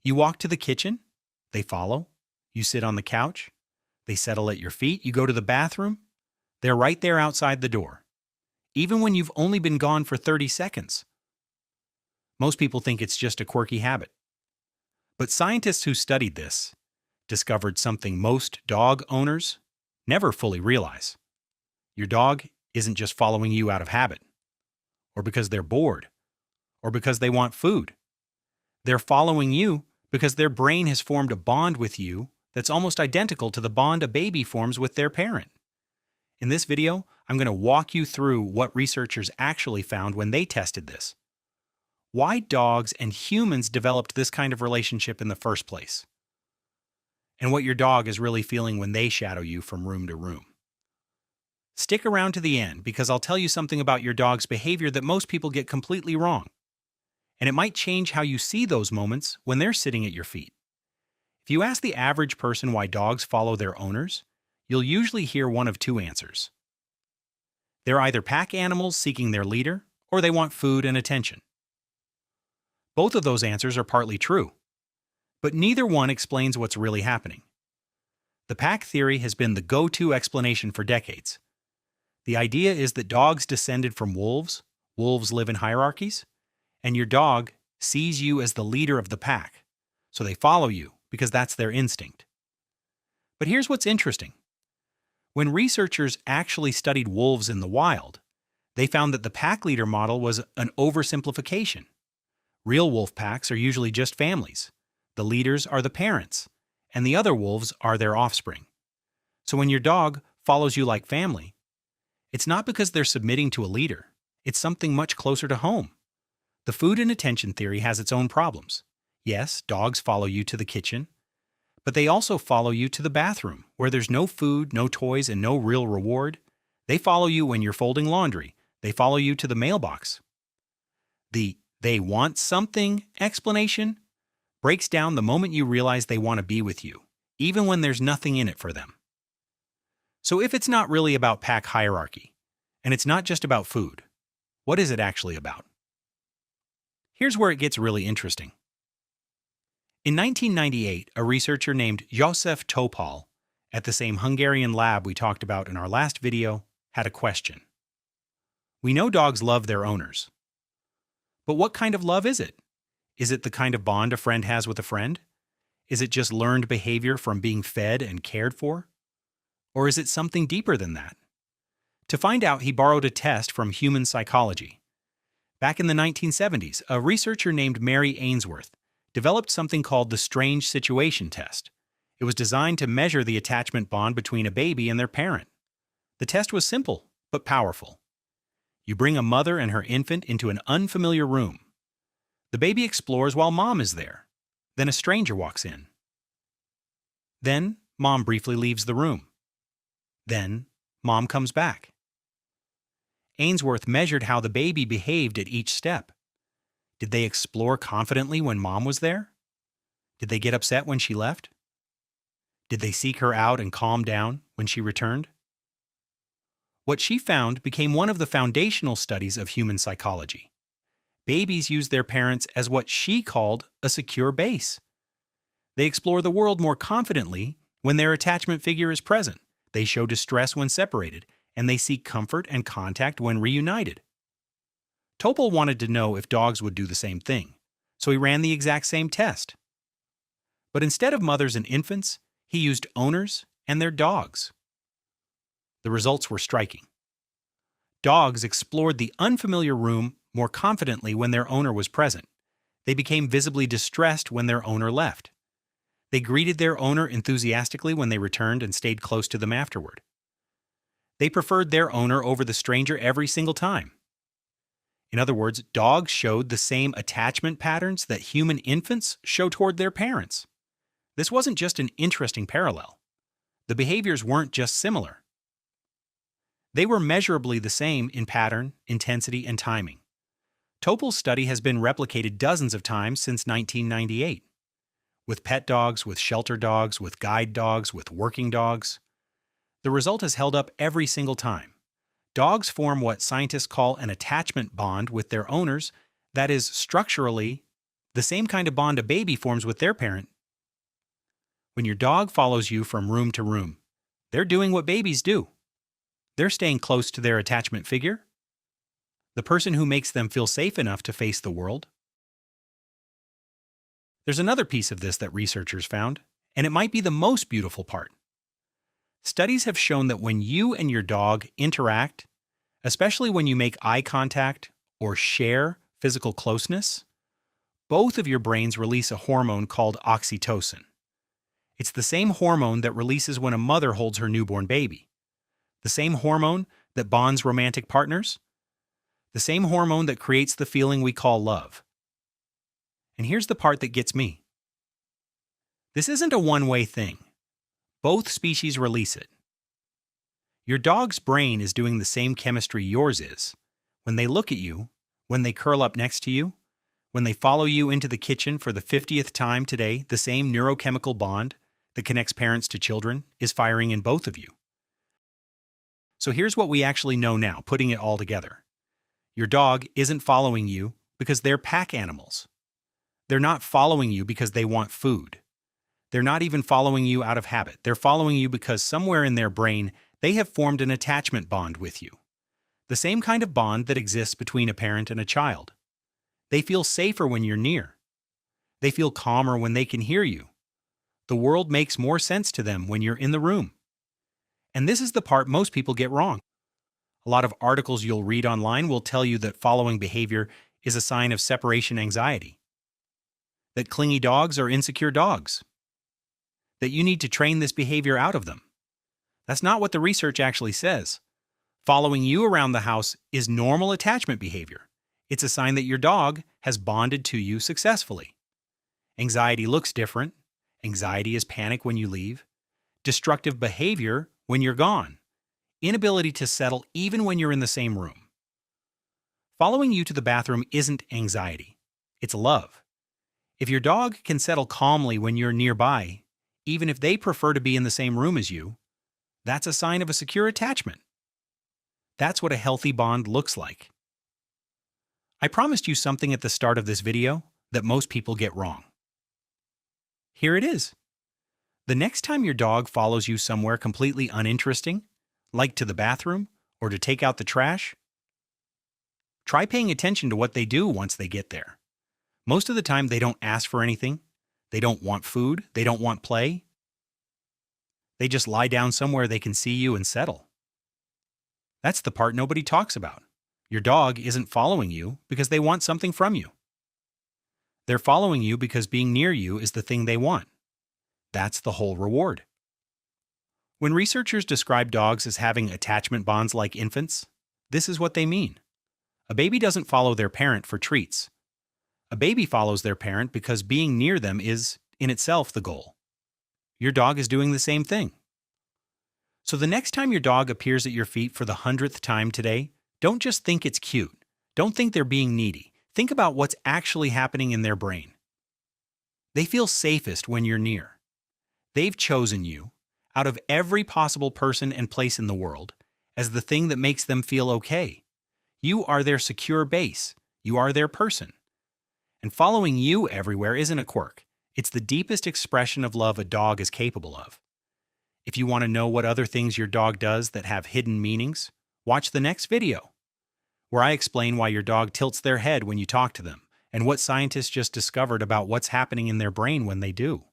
You walk to the kitchen, they follow. You sit on the couch, they settle at your feet. You go to the bathroom, they're right there outside the door, even when you've only been gone for 30 seconds. Most people think it's just a quirky habit. But scientists who studied this discovered something most dog owners never fully realize. Your dog isn't just following you out of habit, or because they're bored, or because they want food. They're following you because their brain has formed a bond with you that's almost identical to the bond a baby forms with their parent. In this video, I'm going to walk you through what researchers actually found when they tested this. Why dogs and humans developed this kind of relationship in the first place, and what your dog is really feeling when they shadow you from room to room. Stick around to the end because I'll tell you something about your dog's behavior that most people get completely wrong, and it might change how you see those moments when they're sitting at your feet. If you ask the average person why dogs follow their owners, you'll usually hear one of two answers. They're either pack animals seeking their leader, or they want food and attention. Both of those answers are partly true, but neither one explains what's really happening. The pack theory has been the go-to explanation for decades. The idea is that dogs descended from wolves live in hierarchies, and your dog sees you as the leader of the pack, so they follow you because that's their instinct. But here's what's interesting. When researchers actually studied wolves in the wild, they found that the pack leader model was an oversimplification. Real wolf packs are usually just families. The leaders are the parents, and the other wolves are their offspring. So when your dog follows you like family, it's not because they're submitting to a leader. It's something much closer to home. The food and attention theory has its own problems. Yes, dogs follow you to the kitchen, but they also follow you to the bathroom, where there's no food, no toys, and no real reward. They follow you when you're folding laundry. They follow you to the mailbox. The "they want something" explanation breaks down the moment you realize they want to be with you, even when there's nothing in it for them. So if it's not really about pack hierarchy, and it's not just about food, what is it actually about? Here's where it gets really interesting. In 1998, a researcher named József Topol at the same Hungarian lab we talked about in our last video had a question. We know dogs love their owners. But what kind of love is it? Is it the kind of bond a friend has with a friend? Is it just learned behavior from being fed and cared for? Or is it something deeper than that? To find out, he borrowed a test from human psychology. Back in the 1970s, a researcher named Mary Ainsworth developed something called the strange situation test. It was designed to measure the attachment bond between a baby and their parent. The test was simple, but powerful. You bring a mother and her infant into an unfamiliar room. The baby explores while mom is there. Then a stranger walks in. Then mom briefly leaves the room. Then mom comes back. Ainsworth measured how the baby behaved at each step. Did they explore confidently when mom was there? Did they get upset when she left? Did they seek her out and calm down when she returned? What she found became one of the foundational studies of human psychology. Babies use their parents as what she called a secure base. They explore the world more confidently when their attachment figure is present. They show distress when separated, and they seek comfort and contact when reunited. Topol wanted to know if dogs would do the same thing, so he ran the exact same test. But instead of mothers and infants, he used owners and their dogs. The results were striking. Dogs explored the unfamiliar room more confidently when their owner was present. They became visibly distressed when their owner left. They greeted their owner enthusiastically when they returned and stayed close to them afterward. They preferred their owner over the stranger every single time. In other words, dogs showed the same attachment patterns that human infants show toward their parents. This wasn't just an interesting parallel. The behaviors weren't just similar. They were measurably the same in pattern, intensity, and timing. Topol's study has been replicated dozens of times since 1998. With pet dogs, with shelter dogs, with guide dogs, with working dogs. The result has held up every single time. Dogs form what scientists call an attachment bond with their owners that is structurally The same kind of bond a baby forms with their parent. When your dog follows you from room to room, they're doing what babies do. They're staying close to their attachment figure, the person who makes them feel safe enough to face the world. There's another piece of this that researchers found, and it might be the most beautiful part. Studies have shown that when you and your dog interact, especially when you make eye contact or share physical closeness, both of your brains release a hormone called oxytocin. It's the same hormone that releases when a mother holds her newborn baby. The same hormone that bonds romantic partners. The same hormone that creates the feeling we call love. And here's the part that gets me. This isn't a one-way thing. Both species release it. Your dog's brain is doing the same chemistry yours is. When they look at you, when they curl up next to you, when they follow you into the kitchen for the 50th time today, the same neurochemical bond that connects parents to children is firing in both of you. So here's what we actually know now, putting it all together. Your dog isn't following you because they're pack animals. They're not following you because they want food. They're not even following you out of habit. They're following you because somewhere in their brain, they have formed an attachment bond with you. The same kind of bond that exists between a parent and a child. They feel safer when you're near. They feel calmer when they can hear you. The world makes more sense to them when you're in the room. And this is the part most people get wrong. A lot of articles you'll read online will tell you that following behavior is a sign of separation anxiety. That clingy dogs are insecure dogs. That you need to train this behavior out of them. That's not what the research actually says. Following you around the house is normal attachment behavior. It's a sign that your dog has bonded to you successfully. Anxiety looks different. Anxiety is panic when you leave. Destructive behavior when you're gone. Inability to settle even when you're in the same room. Following you to the bathroom isn't anxiety. It's love. If your dog can settle calmly when you're nearby, even if they prefer to be in the same room as you, that's a sign of a secure attachment. That's what a healthy bond looks like. I promised you something at the start of this video that most people get wrong. Here it is. The next time your dog follows you somewhere completely uninteresting, like to the bathroom or to take out the trash, try paying attention to what they do once they get there. Most of the time, they don't ask for anything. They don't want food. They don't want play. They just lie down somewhere they can see you and settle. That's the part nobody talks about. Your dog isn't following you because they want something from you. They're following you because being near you is the thing they want. That's the whole reward. When researchers describe dogs as having attachment bonds like infants, this is what they mean. A baby doesn't follow their parent for treats. A baby follows their parent because being near them is, in itself, the goal. Your dog is doing the same thing. So the next time your dog appears at your feet for the 100th time today, don't just think it's cute. Don't think they're being needy. Think about what's actually happening in their brain. They feel safest when you're near. They've chosen you, out of every possible person and place in the world, as the thing that makes them feel okay. You are their secure base. You are their person. And following you everywhere isn't a quirk. It's the deepest expression of love a dog is capable of. If you want to know what other things your dog does that have hidden meanings, watch the next video, where I explain why your dog tilts their head when you talk to them and what scientists just discovered about what's happening in their brain when they do.